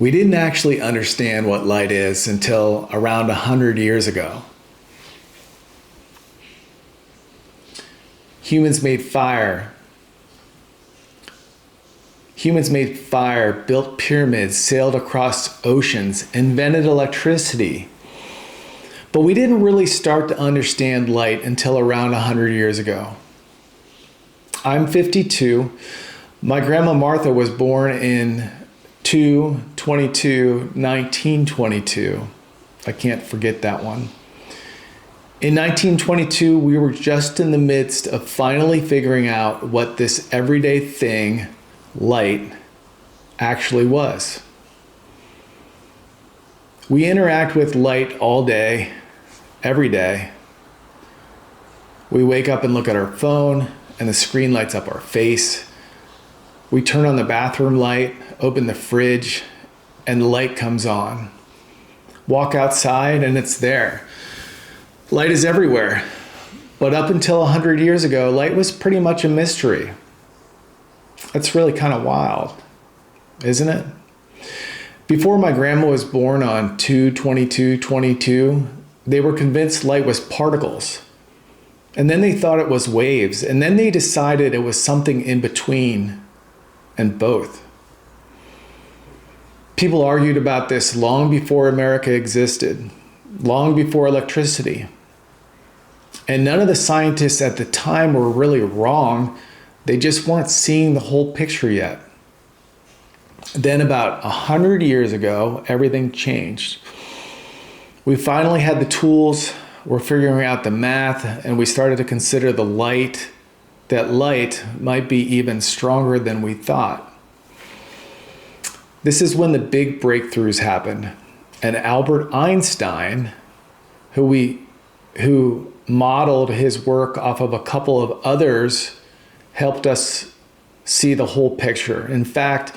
We didn't actually understand what light is until around 100 years ago. Humans made fire, built pyramids, sailed across oceans, invented electricity. But we didn't really start to understand light until around 100 years ago. I'm 52. My grandma Martha was born in 2/22/1922. I can't forget that one. In 1922, we were just in the midst of finally figuring out what this everyday thing, light, actually was. We interact with light all day, every day. We wake up and look at our phone, and the screen lights up our face. We turn on the bathroom light, open the fridge, and the light comes on. Walk outside, and it's there. Light is everywhere. But up until 100 years ago, light was pretty much a mystery. That's really kind of wild, isn't it? Before my grandma was born on 2/22/22, they were convinced light was particles. And then they thought it was waves. And then they decided it was something in between and both. People argued about this long before America existed, long before electricity. And none of the scientists at the time were really wrong. They just weren't seeing the whole picture yet. Then about 100 years ago, everything changed. We finally had the tools, we're figuring out the math, and we started to consider that light might be even stronger than we thought. This is when the big breakthroughs happened. And Albert Einstein, who modeled his work off of a couple of others, helped us see the whole picture. In fact,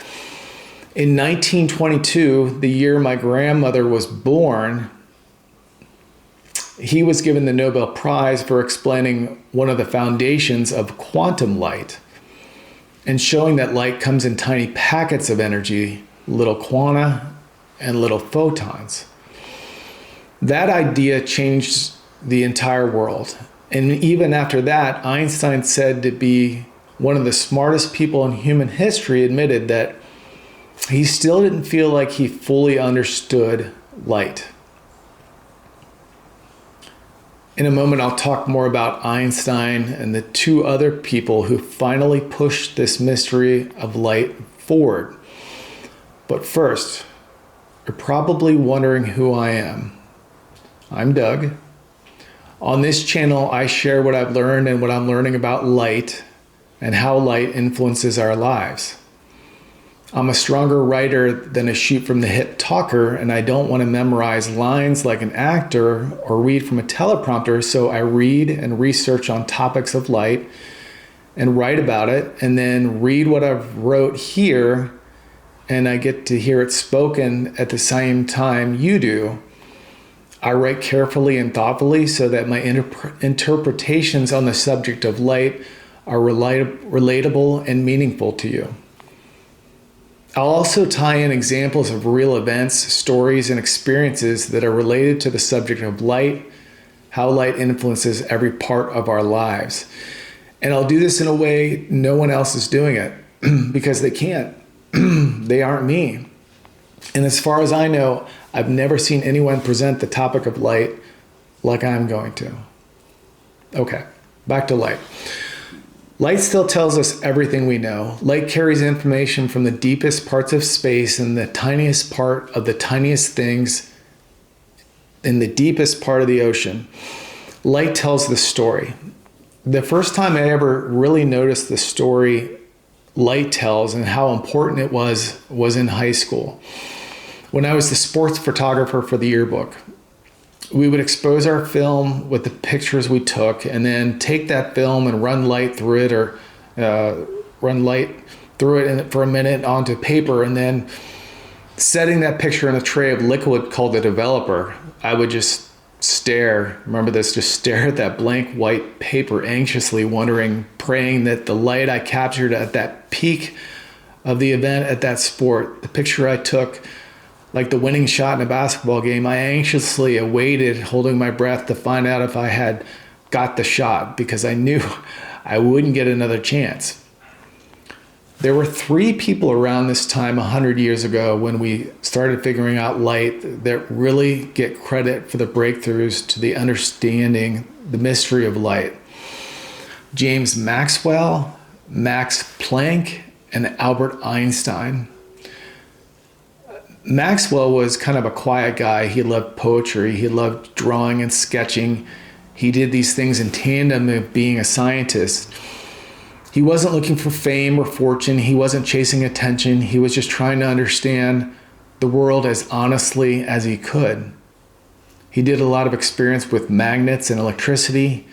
in 1922, the year my grandmother was born, he was given the Nobel Prize for explaining one of the foundations of quantum light and showing that light comes in tiny packets of energy, little quanta and little photons. That idea changed the entire world. And even after that, Einstein, said to be one of the smartest people in human history, admitted that he still didn't feel like he fully understood light. In a moment, I'll talk more about Einstein and the two other people who finally pushed this mystery of light forward. But first, you're probably wondering who I am. I'm Doug. On this channel, I share what I've learned and what I'm learning about light and how light influences our lives. I'm a stronger writer than a shoot from the hip talker, and I don't want to memorize lines like an actor or read from a teleprompter, so I read and research on topics of light and write about it, and then read what I've wrote here, and I get to hear it spoken at the same time you do. I write carefully and thoughtfully so that my interpretations on the subject of light are relatable and meaningful to you. I'll also tie in examples of real events, stories, and experiences that are related to the subject of light, how light influences every part of our lives. And I'll do this in a way no one else is doing it because they can't. They aren't me. And as far as I know, I've never seen anyone present the topic of light like I'm going to. Okay, back to light. Light still tells us everything we know. Light carries information from the deepest parts of space and the tiniest part of the tiniest things in the deepest part of the ocean. Light tells the story. The first time I ever really noticed the story light tells and how important it was in high school. When I was the sports photographer for the yearbook, we would expose our film with the pictures we took and then take that film and run light through it for a minute onto paper, and then setting that picture in a tray of liquid called the developer, I would just stare at that blank white paper anxiously, wondering, praying that the light I captured at that peak of the event at that sport, the picture I took, Like the winning shot in a basketball game, I anxiously awaited, holding my breath to find out if I had got the shot, because I knew I wouldn't get another chance. There were 3 people around this time 100 years ago when we started figuring out light that really get credit for the breakthroughs to the understanding the mystery of light. James Maxwell, Max Planck, and Albert Einstein. Maxwell was kind of a quiet guy. He loved poetry. He loved drawing and sketching. He did these things in tandem with being a scientist. He wasn't looking for fame or fortune. He wasn't chasing attention. He was just trying to understand the world as honestly as he could. He did a lot of experience with magnets and electricity.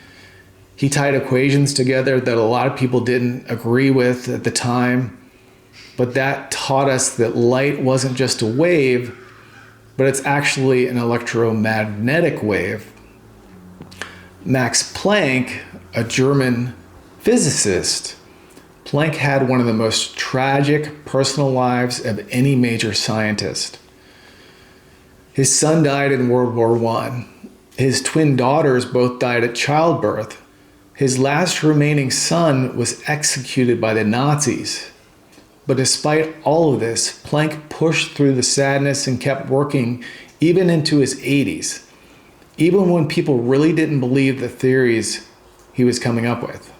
He tied equations together that a lot of people didn't agree with at the time. But that taught us that light wasn't just a wave, but it's actually an electromagnetic wave. Max Planck, a German physicist, Planck had one of the most tragic personal lives of any major scientist. His son died in World War I. His twin daughters both died at childbirth. His last remaining son was executed by the Nazis. But despite all of this, Planck pushed through the sadness and kept working even into his 80s, even when people really didn't believe the theories he was coming up with.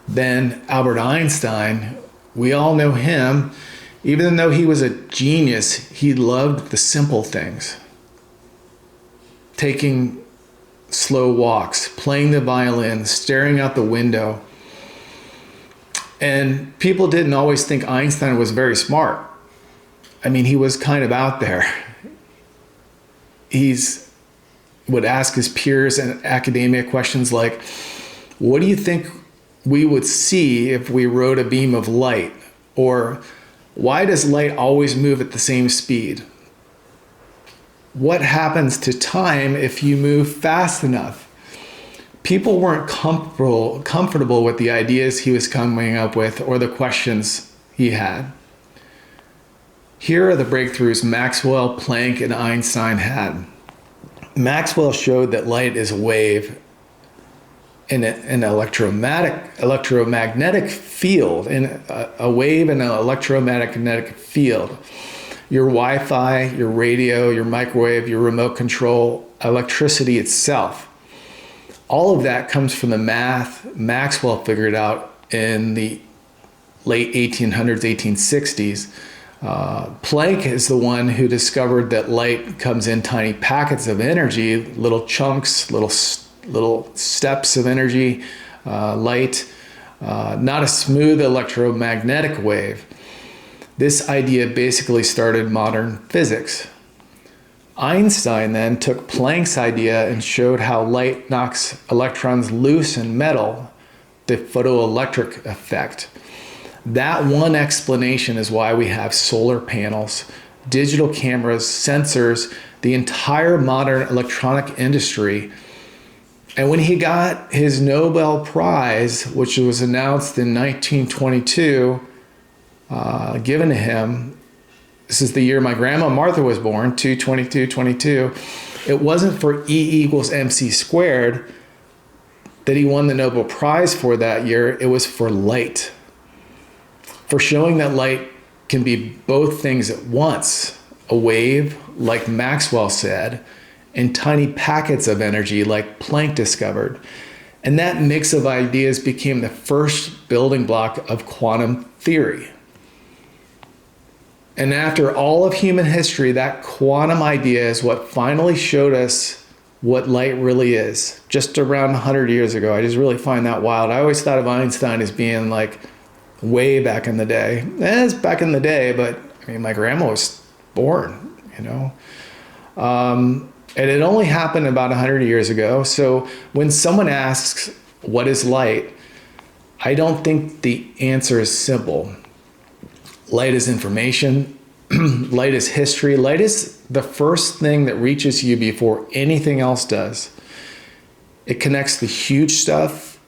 Then Albert Einstein, we all know him. Even though he was a genius, he loved the simple things. Taking slow walks, playing the violin, staring out the window. And people didn't always think Einstein was very smart. I mean, he was kind of out there. He's would ask his peers in academia questions like, what do you think we would see if we rode a beam of light? Or why does light always move at the same speed? What happens to time if you move fast enough? People weren't comfortable with the ideas he was coming up with or the questions he had. Here are the breakthroughs Maxwell, Planck, and Einstein had. Maxwell showed that light is a wave in an electromagnetic field, in a wave in an electromagnetic field. Your Wi-Fi, your radio, your microwave, your remote control, electricity itself. All of that comes from the math Maxwell figured out in the late 1800s, 1860s. Planck is the one who discovered that light comes in tiny packets of energy, little chunks, little steps of energy, light, not a smooth electromagnetic wave. This idea basically started modern physics. Einstein then took Planck's idea and showed how light knocks electrons loose in metal, the photoelectric effect. That one explanation is why we have solar panels, digital cameras, sensors, the entire modern electronic industry. And when he got his Nobel Prize, which was announced in 1922, given to him, this is the year my grandma Martha was born, 2/22/22, it wasn't for E=mc², that he won the Nobel Prize for that year. It was for light. For showing that light can be both things at once, a wave, like Maxwell said, and tiny packets of energy, like Planck discovered. And that mix of ideas became the first building block of quantum theory. And after all of human history, that quantum idea is what finally showed us what light really is, just around 100 years ago. I just really find that wild. I always thought of Einstein as being like way back in the day. It's back in the day, but I mean, my grandma was born, you know. And it only happened about 100 years ago. So when someone asks, what is light? I don't think the answer is simple. Light is information. Light is history. Light is the first thing that reaches you before anything else does. It connects the huge stuff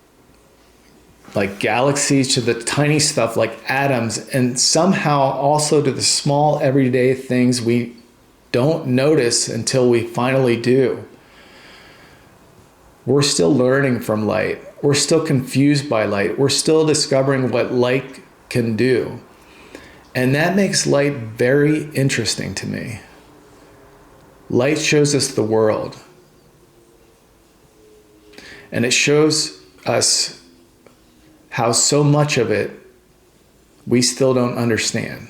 like galaxies to the tiny stuff like atoms, and somehow also to the small everyday things we don't notice until we finally do. We're still learning from light. We're still confused by light. We're still discovering what light can do. And that makes light very interesting to me. Light shows us the world. And it shows us how so much of it we still don't understand.